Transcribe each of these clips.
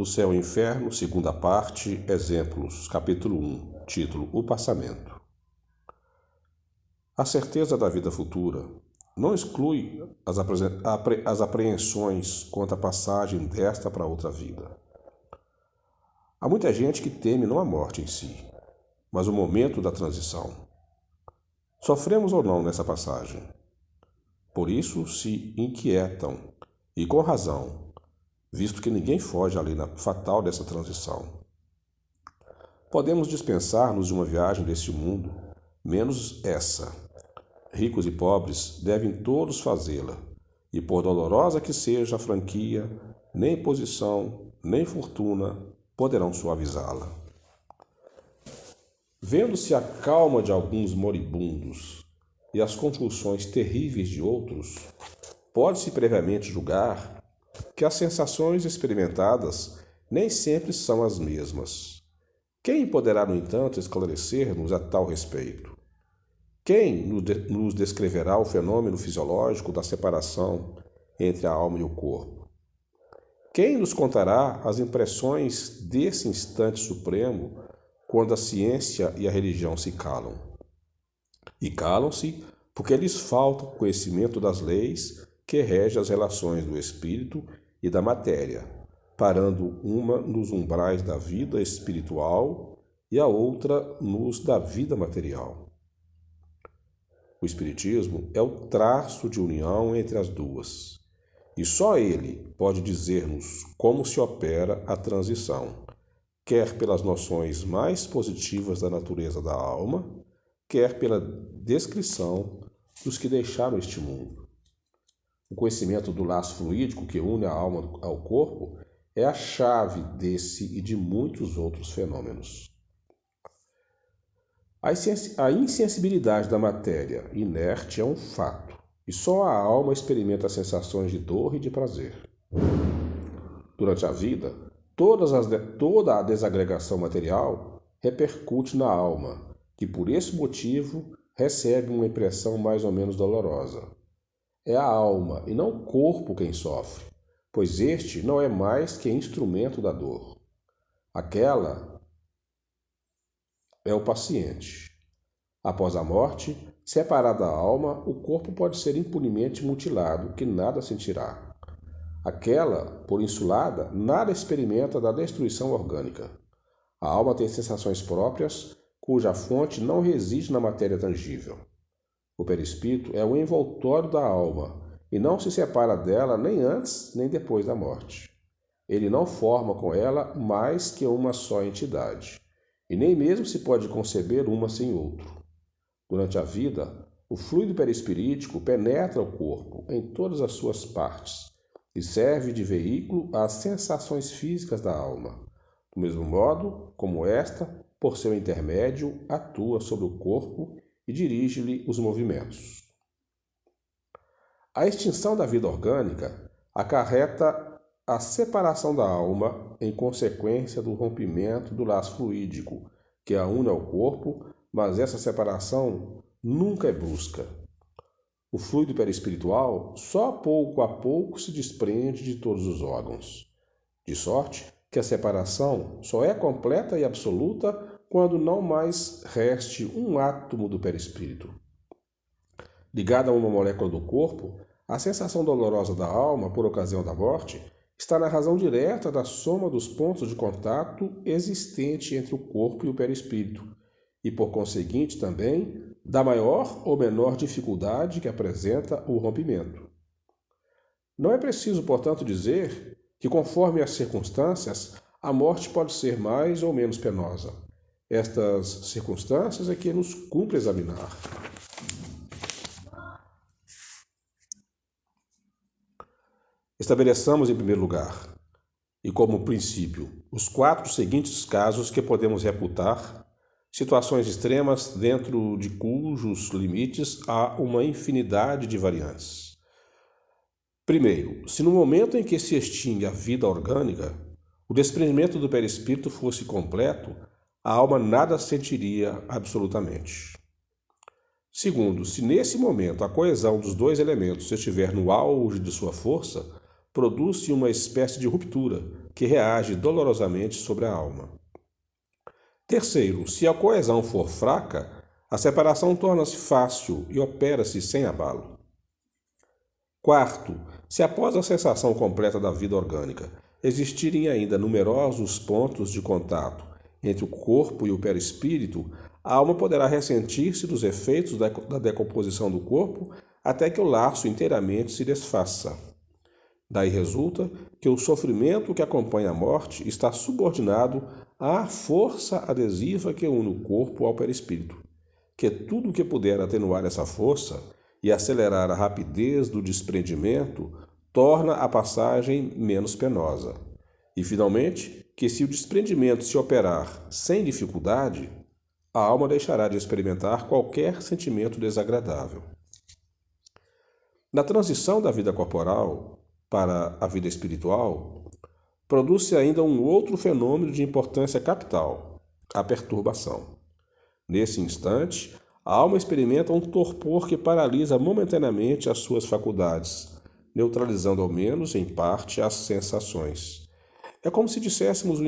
O Céu e o Inferno, segunda parte, exemplos, capítulo 1, título: O Passamento. A certeza da vida futura não exclui as apreensões quanto à passagem desta para outra vida. Há muita gente que teme não a morte em si, mas o momento da transição. Sofremos ou não nessa passagem. Por isso se inquietam, e com razão, visto que ninguém foge à lei fatal dessa transição. Podemos dispensar-nos de uma viagem deste mundo, menos essa. Ricos e pobres devem todos fazê-la, e por dolorosa que seja a franquia, nem posição, nem fortuna poderão suavizá-la. Vendo-se a calma de alguns moribundos e as compulsões terríveis de outros, pode-se previamente julgar que as sensações experimentadas nem sempre são as mesmas. Quem poderá, no entanto, esclarecer-nos a tal respeito? Quem nos descreverá o fenômeno fisiológico da separação entre a alma e o corpo? Quem nos contará as impressões desse instante supremo quando a ciência e a religião se calam? E calam-se porque lhes falta o conhecimento das leis que regem as relações do espírito e da matéria, parando uma nos umbrais da vida espiritual e a outra nos da vida material. O Espiritismo é o traço de união entre as duas, e só ele pode dizer-nos como se opera a transição, quer pelas noções mais positivas da natureza da alma, quer pela descrição dos que deixaram este mundo. O conhecimento do laço fluídico que une a alma ao corpo é a chave desse e de muitos outros fenômenos. A insensibilidade da matéria inerte é um fato, e só a alma experimenta as sensações de dor e de prazer. Durante a vida, toda a desagregação material repercute na alma, que por esse motivo recebe uma impressão mais ou menos dolorosa. É a alma e não o corpo quem sofre, pois este não é mais que instrumento da dor. Aquela é o paciente. Após a morte, separada da alma, o corpo pode ser impunemente mutilado, que nada sentirá. Aquela, por insulada, nada experimenta da destruição orgânica. A alma tem sensações próprias, cuja fonte não reside na matéria tangível. O perispírito é o envoltório da alma e não se separa dela nem antes nem depois da morte. Ele não forma com ela mais que uma só entidade, e nem mesmo se pode conceber uma sem outro. Durante a vida, o fluido perispirítico penetra o corpo em todas as suas partes e serve de veículo às sensações físicas da alma, do mesmo modo como esta, por seu intermédio, atua sobre o corpo e dirige-lhe os movimentos. A extinção da vida orgânica acarreta a separação da alma em consequência do rompimento do laço fluídico que a une ao corpo, mas essa separação nunca é brusca. O fluido perispiritual só pouco a pouco se desprende de todos os órgãos, de sorte que a separação só é completa e absoluta quando não mais reste um átomo do perispírito. Ligada a uma molécula do corpo, a sensação dolorosa da alma por ocasião da morte está na razão direta da soma dos pontos de contato existente entre o corpo e o perispírito, e por conseguinte também da maior ou menor dificuldade que apresenta o rompimento. Não é preciso, portanto, dizer que, conforme as circunstâncias, a morte pode ser mais ou menos penosa. Estas circunstâncias é que nos cumpre examinar. Estabeleçamos, em primeiro lugar, e como princípio, os 4 seguintes casos que podemos reputar situações extremas dentro de cujos limites há uma infinidade de variantes. Primeiro, se no momento em que se extingue a vida orgânica, o desprendimento do perispírito fosse completo, a alma nada sentiria absolutamente. Segundo, se nesse momento a coesão dos 2 elementos estiver no auge de sua força, produz-se uma espécie de ruptura, que reage dolorosamente sobre a alma. Terceiro, se a coesão for fraca, a separação torna-se fácil e opera-se sem abalo. Quarto, se após a cessação completa da vida orgânica existirem ainda numerosos pontos de contato entre o corpo e o perispírito, a alma poderá ressentir-se dos efeitos da decomposição do corpo até que o laço inteiramente se desfaça. Daí resulta que o sofrimento que acompanha a morte está subordinado à força adesiva que une o corpo ao perispírito, que tudo o que puder atenuar essa força e acelerar a rapidez do desprendimento torna a passagem menos penosa. E, finalmente, que se o desprendimento se operar sem dificuldade, a alma deixará de experimentar qualquer sentimento desagradável. Na transição da vida corporal para a vida espiritual, produz-se ainda um outro fenômeno de importância capital, a perturbação. Nesse instante, a alma experimenta um torpor que paralisa momentaneamente as suas faculdades, neutralizando ao menos em parte as sensações. É como se disséssemos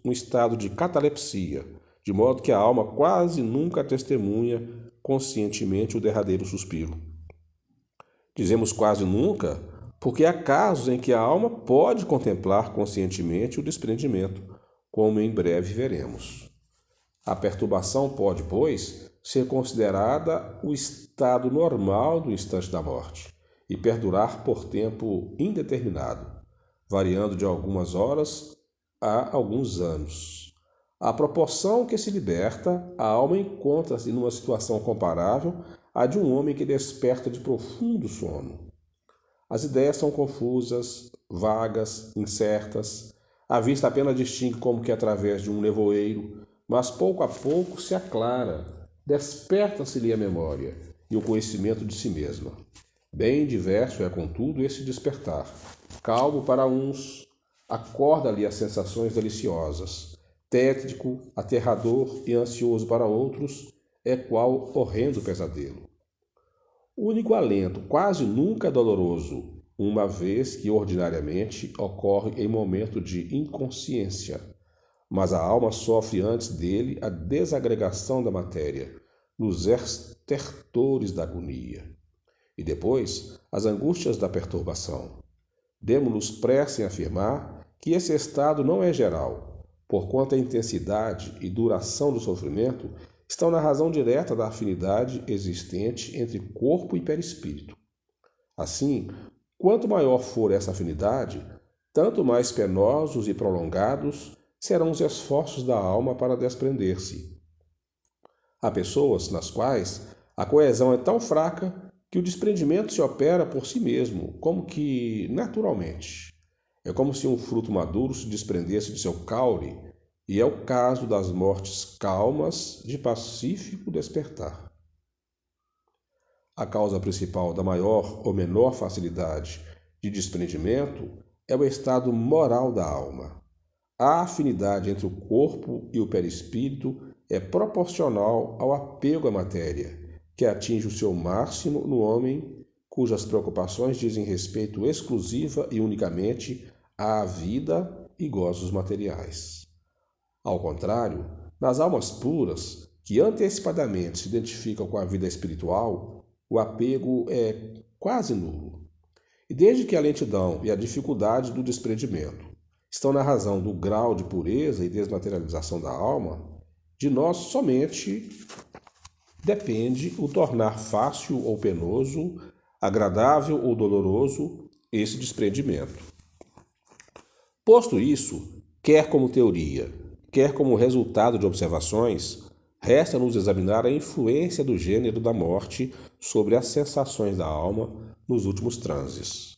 um estado de catalepsia, de modo que a alma quase nunca testemunha conscientemente o derradeiro suspiro. Dizemos quase nunca porque há casos em que a alma pode contemplar conscientemente o desprendimento, como em breve veremos. A perturbação pode, pois, ser considerada o estado normal do instante da morte e perdurar por tempo indeterminado, variando de algumas horas a alguns anos. À proporção que se liberta, a alma encontra-se numa situação comparável à de um homem que desperta de profundo sono. As ideias são confusas, vagas, incertas. A vista apenas distingue como que através de um nevoeiro, mas pouco a pouco se aclara, desperta-se-lhe a memória e o conhecimento de si mesma. Bem diverso é, contudo, esse despertar. Calmo para uns, acorda-lhe as sensações deliciosas. Tétrico, aterrador e ansioso para outros, é qual horrendo pesadelo. O único alento quase nunca é doloroso, uma vez que ordinariamente ocorre em momento de inconsciência, mas a alma sofre antes dele a desagregação da matéria, nos estertores da agonia, e depois as angústias da perturbação. Demo-nos pressa em afirmar que esse estado não é geral, porquanto a intensidade e duração do sofrimento estão na razão direta da afinidade existente entre corpo e perispírito. Assim, quanto maior for essa afinidade, tanto mais penosos e prolongados serão os esforços da alma para desprender-se. Há pessoas nas quais a coesão é tão fraca que o desprendimento se opera por si mesmo, como que naturalmente. É como se um fruto maduro se desprendesse de seu caule, e é o caso das mortes calmas de pacífico despertar. A causa principal da maior ou menor facilidade de desprendimento é o estado moral da alma. A afinidade entre o corpo e o perispírito é proporcional ao apego à matéria, que atinge o seu máximo no homem cujas preocupações dizem respeito exclusiva e unicamente à vida e gozos materiais. Ao contrário, nas almas puras, que antecipadamente se identificam com a vida espiritual, o apego é quase nulo. E desde que a lentidão e a dificuldade do desprendimento estão na razão do grau de pureza e desmaterialização da alma, de nós somente depende o tornar fácil ou penoso, agradável ou doloroso esse desprendimento. Posto isso, quer como teoria, quer como resultado de observações, resta-nos examinar a influência do gênero da morte sobre as sensações da alma nos últimos transes.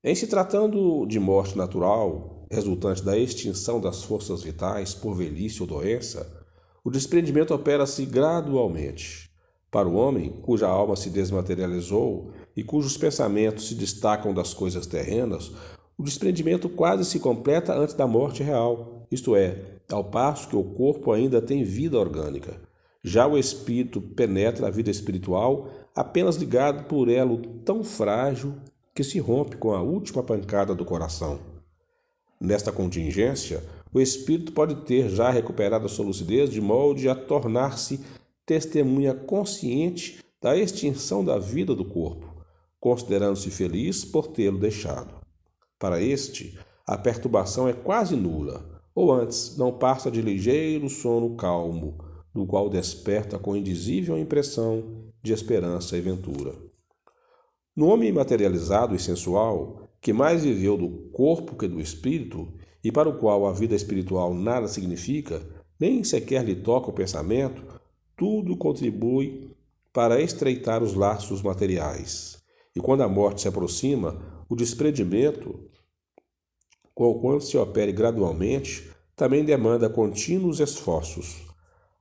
Em se tratando de morte natural, resultante da extinção das forças vitais por velhice ou doença, o desprendimento opera-se gradualmente. Para o homem, cuja alma se desmaterializou e cujos pensamentos se destacam das coisas terrenas, o desprendimento quase se completa antes da morte real, isto é, ao passo que o corpo ainda tem vida orgânica. Já o espírito penetra a vida espiritual apenas ligado por elo tão frágil que se rompe com a última pancada do coração. Nesta contingência, o espírito pode ter já recuperado a sua lucidez de modo a tornar-se testemunha consciente da extinção da vida do corpo, considerando-se feliz por tê-lo deixado. Para este, a perturbação é quase nula, ou antes, não passa de ligeiro sono calmo, do qual desperta com indizível impressão de esperança e ventura. No homem materializado e sensual, que mais viveu do corpo que do espírito, e para o qual a vida espiritual nada significa, nem sequer lhe toca o pensamento, tudo contribui para estreitar os laços materiais. E quando a morte se aproxima, o desprendimento, conquanto se opere gradualmente, também demanda contínuos esforços.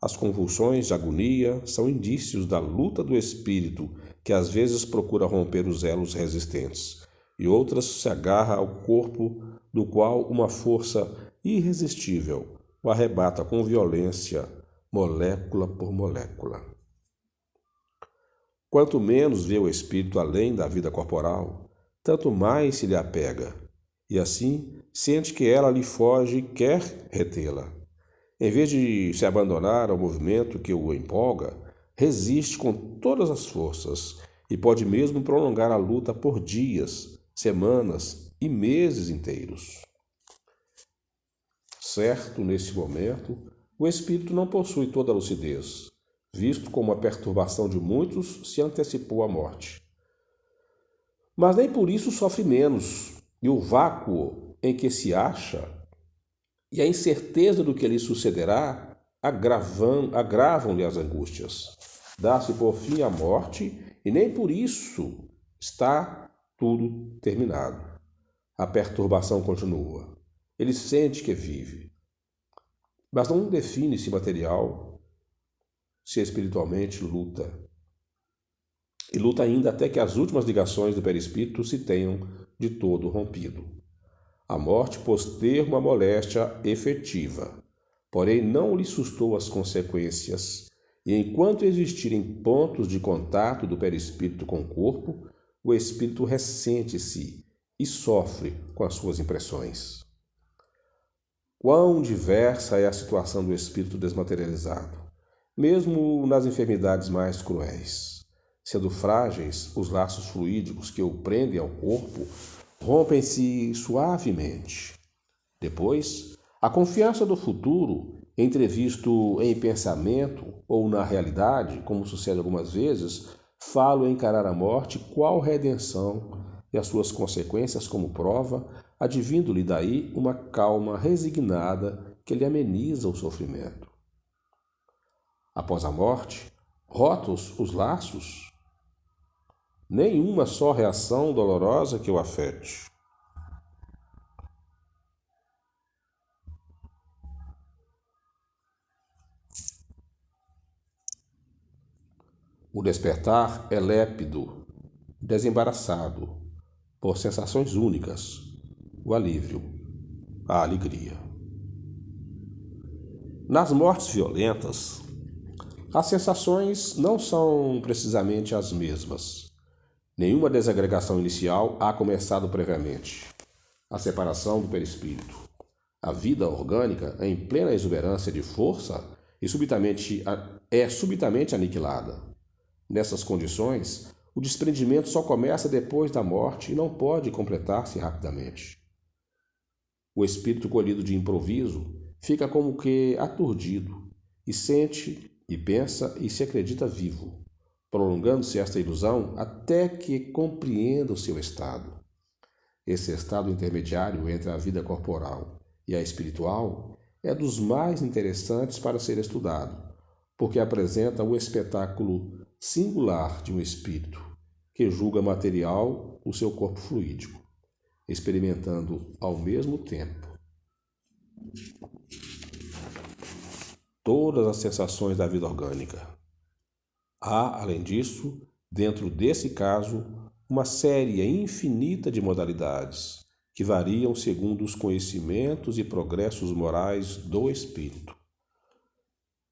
As convulsões de agonia são indícios da luta do espírito, que às vezes procura romper os elos resistentes, e outras se agarra ao corpo, do qual uma força irresistível o arrebata com violência, molécula por molécula. Quanto menos vê o espírito além da vida corporal, tanto mais se lhe apega, e assim sente que ela lhe foge e quer retê-la. Em vez de se abandonar ao movimento que o empolga, resiste com todas as forças e pode mesmo prolongar a luta por dias, semanas e meses inteiros. Certo, nesse momento, o espírito não possui toda a lucidez, visto como a perturbação de muitos se antecipou à morte. Mas nem por isso sofre menos, e o vácuo em que se acha e a incerteza do que lhe sucederá agravam-lhe as angústias. Dá-se por fim à morte e nem por isso está tudo terminado. A perturbação continua. Ele sente que vive, mas não define se material, se espiritualmente luta. E luta ainda até que as últimas ligações do perispírito se tenham de todo rompido. A morte pôs termo à moléstia efetiva, porém não lhe sustou as consequências, e enquanto existirem pontos de contato do perispírito com o corpo, o espírito ressente-se e sofre com as suas impressões. Quão diversa é a situação do espírito desmaterializado, mesmo nas enfermidades mais cruéis. Sendo frágeis, os laços fluídicos que o prendem ao corpo rompem-se suavemente. Depois, a confiança do futuro, entrevisto em pensamento ou na realidade, como sucede algumas vezes, falo em encarar a morte qual redenção e as suas consequências como prova, advindo-lhe daí uma calma resignada que lhe ameniza o sofrimento. Após a morte, rotos os laços, nenhuma só reação dolorosa que o afete. O despertar é lépido, desembaraçado, por sensações únicas, o alívio, a alegria. Nas mortes violentas, as sensações não são precisamente as mesmas. Nenhuma desagregação inicial há começado previamente. A separação do perispírito. A vida orgânica, em plena exuberância de força, é subitamente aniquilada. Nessas condições, o desprendimento só começa depois da morte e não pode completar-se rapidamente. O espírito colhido de improviso fica como que aturdido e sente e pensa e se acredita vivo, prolongando-se esta ilusão até que compreenda o seu estado. Esse estado intermediário entre a vida corporal e a espiritual é dos mais interessantes para ser estudado, porque apresenta o espetáculo singular de um espírito que julga material o seu corpo fluídico, experimentando ao mesmo tempo todas as sensações da vida orgânica. Há, além disso, dentro desse caso, uma série infinita de modalidades que variam segundo os conhecimentos e progressos morais do espírito.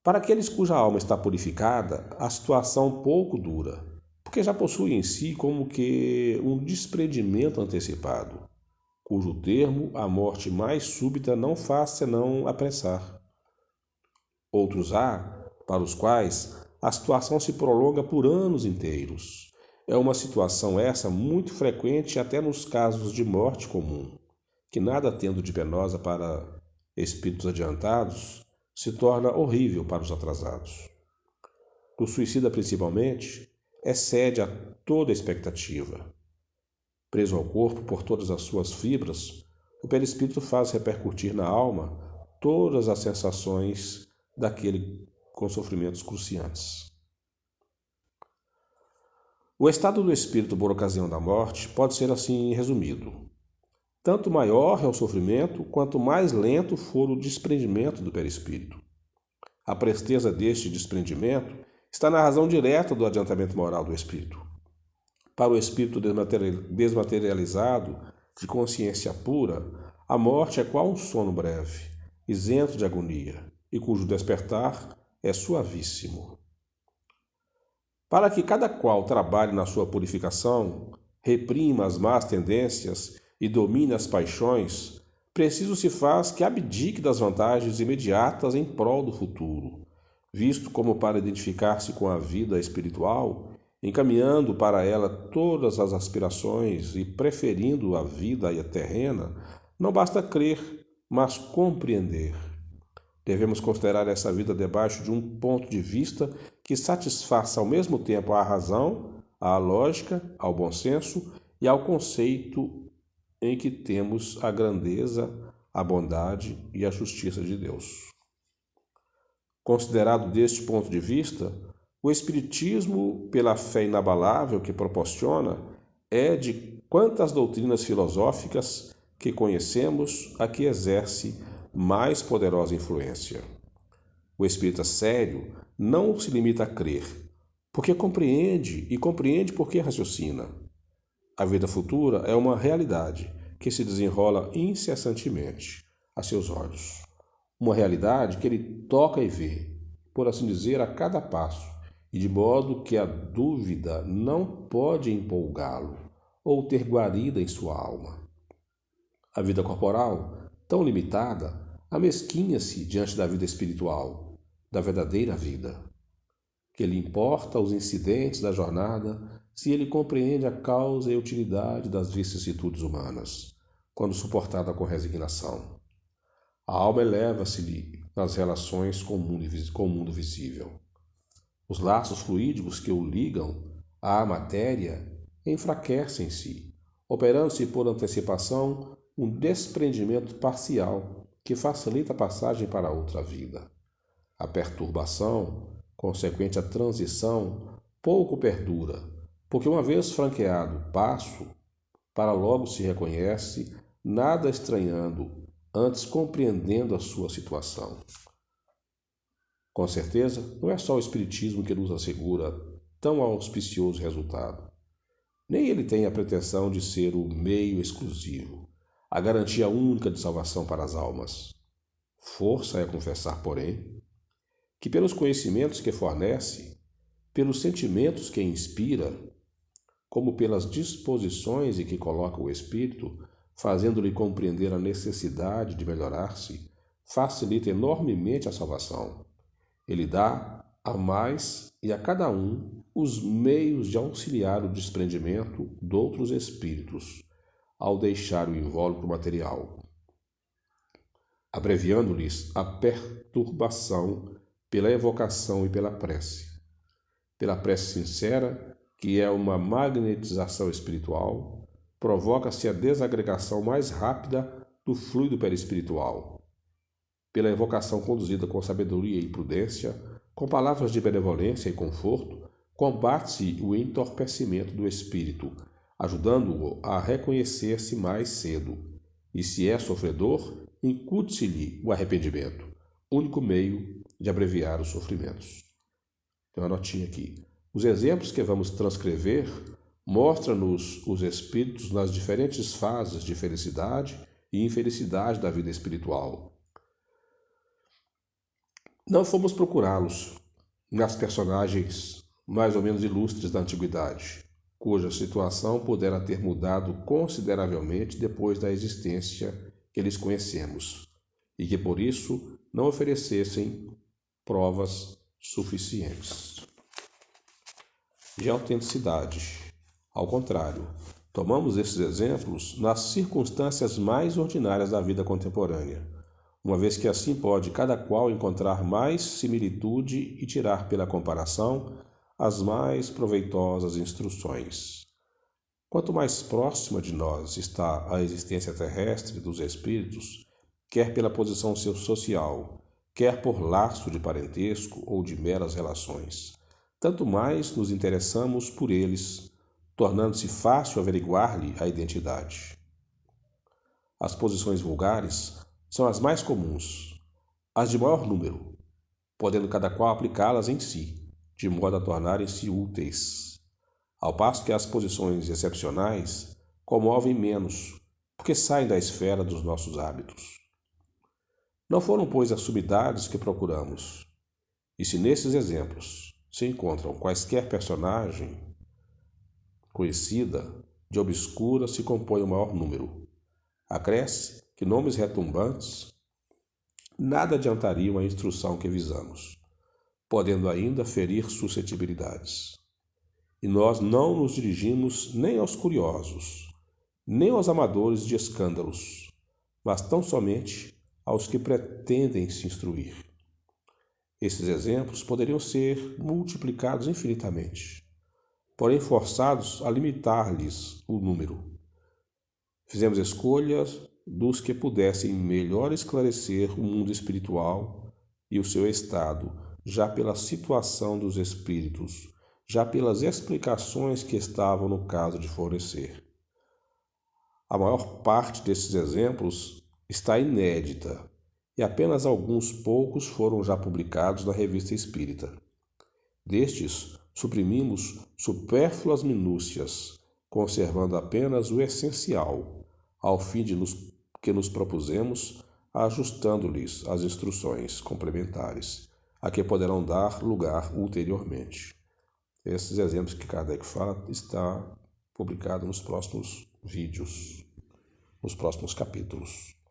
Para aqueles cuja alma está purificada, a situação pouco dura, porque já possui em si como que um desprendimento antecipado, cujo termo a morte mais súbita não faz senão apressar. Outros há, para os quais a situação se prolonga por anos inteiros. É uma situação essa muito frequente até nos casos de morte comum, que nada tendo de penosa para espíritos adiantados, se torna horrível para os atrasados. O suicida, principalmente, excede a toda expectativa. Preso ao corpo por todas as suas fibras, o perispírito faz repercutir na alma todas as sensações daquele com sofrimentos cruciantes. O estado do espírito por ocasião da morte pode ser assim resumido. Tanto maior é o sofrimento, quanto mais lento for o desprendimento do perispírito. A presteza deste desprendimento está na razão direta do adiantamento moral do espírito. Para o espírito desmaterializado, de consciência pura, a morte é qual um sono breve, isento de agonia, e cujo despertar é suavíssimo. Para que cada qual trabalhe na sua purificação, reprima as más tendências e domine as paixões, preciso se faz que abdique das vantagens imediatas em prol do futuro, visto como para identificar-se com a vida espiritual, encaminhando para ela todas as aspirações e preferindo a vida terrena, não basta crer, mas compreender. Devemos considerar essa vida debaixo de um ponto de vista que satisfaça ao mesmo tempo à razão, à lógica, ao bom senso e ao conceito em que temos a grandeza, a bondade e a justiça de Deus. Considerado deste ponto de vista, o Espiritismo, pela fé inabalável que proporciona, é de quantas doutrinas filosóficas que conhecemos a que exerce mais poderosa influência. O espírita sério não se limita a crer, porque compreende e compreende porque raciocina. A vida futura é uma realidade que se desenrola incessantemente a seus olhos. Uma realidade que ele toca e vê, por assim dizer, a cada passo, e de modo que a dúvida não pode empolgá-lo ou ter guarida em sua alma. A vida corporal, tão limitada, amesquinha-se diante da vida espiritual, da verdadeira vida. Que lhe importa os incidentes da jornada se ele compreende a causa e a utilidade das vicissitudes humanas, quando suportada com resignação. A alma eleva-se-lhe nas relações com o mundo visível. Os laços fluídicos que o ligam à matéria enfraquecem-se, operando-se por antecipação um desprendimento parcial que facilita a passagem para outra vida. A perturbação, consequente à transição, pouco perdura, porque uma vez franqueado o passo, para logo se reconhece, nada estranhando, antes compreendendo a sua situação. Com certeza, não é só o Espiritismo que nos assegura tão auspicioso resultado. Nem ele tem a pretensão de ser o meio exclusivo, a garantia única de salvação para as almas. Força é confessar, porém, que pelos conhecimentos que fornece, pelos sentimentos que inspira, como pelas disposições em que coloca o espírito, fazendo-lhe compreender a necessidade de melhorar-se, facilita enormemente a salvação. Ele dá a mais e a cada um os meios de auxiliar o desprendimento de outros espíritos, ao deixar o invólucro material, abreviando-lhes a perturbação pela evocação e pela prece. Pela prece sincera, que é uma magnetização espiritual, provoca-se a desagregação mais rápida do fluido perispiritual. Pela evocação conduzida com sabedoria e prudência, com palavras de benevolência e conforto, combate-se o entorpecimento do espírito, ajudando-o a reconhecer-se mais cedo. E se é sofredor, incute-se-lhe o arrependimento, único meio de abreviar os sofrimentos. Tem uma notinha aqui. Os exemplos que vamos transcrever mostram-nos os espíritos nas diferentes fases de felicidade e infelicidade da vida espiritual. Não fomos procurá-los nas personagens mais ou menos ilustres da antiguidade, cuja situação pudera ter mudado consideravelmente depois da existência que eles conhecemos, e que por isso não oferecessem provas suficientes de autenticidade. Ao contrário, tomamos esses exemplos nas circunstâncias mais ordinárias da vida contemporânea, uma vez que assim pode cada qual encontrar mais similitude e tirar pela comparação as mais proveitosas instruções. Quanto mais próxima de nós está a existência terrestre dos espíritos, quer pela posição social, quer por laço de parentesco ou de meras relações, tanto mais nos interessamos por eles, tornando-se fácil averiguar-lhe a identidade. As posições vulgares são as mais comuns, as de maior número, podendo cada qual aplicá-las em si, de modo a tornarem-se úteis, ao passo que as posições excepcionais comovem menos, porque saem da esfera dos nossos hábitos. Não foram, pois, as sumidades que procuramos, e se nesses exemplos se encontram quaisquer personagem conhecida, de obscura se compõe o maior número. Acresce que nomes retumbantes nada adiantariam a instrução que visamos, podendo ainda ferir suscetibilidades. E nós não nos dirigimos nem aos curiosos, nem aos amadores de escândalos, mas tão somente aos que pretendem se instruir. Esses exemplos poderiam ser multiplicados infinitamente, porém forçados a limitar-lhes o número. Fizemos escolhas dos que pudessem melhor esclarecer o mundo espiritual e o seu estado, já pela situação dos espíritos, já pelas explicações que estavam no caso de fornecer. A maior parte desses exemplos está inédita, e apenas alguns poucos foram já publicados na Revista Espírita. Destes, suprimimos supérfluas minúcias, conservando apenas o essencial, ao fim de que nos propusemos, ajustando-lhes as instruções complementares, a que poderão dar lugar ulteriormente. Esses exemplos que Kardec fala está publicado nos próximos vídeos, nos próximos capítulos.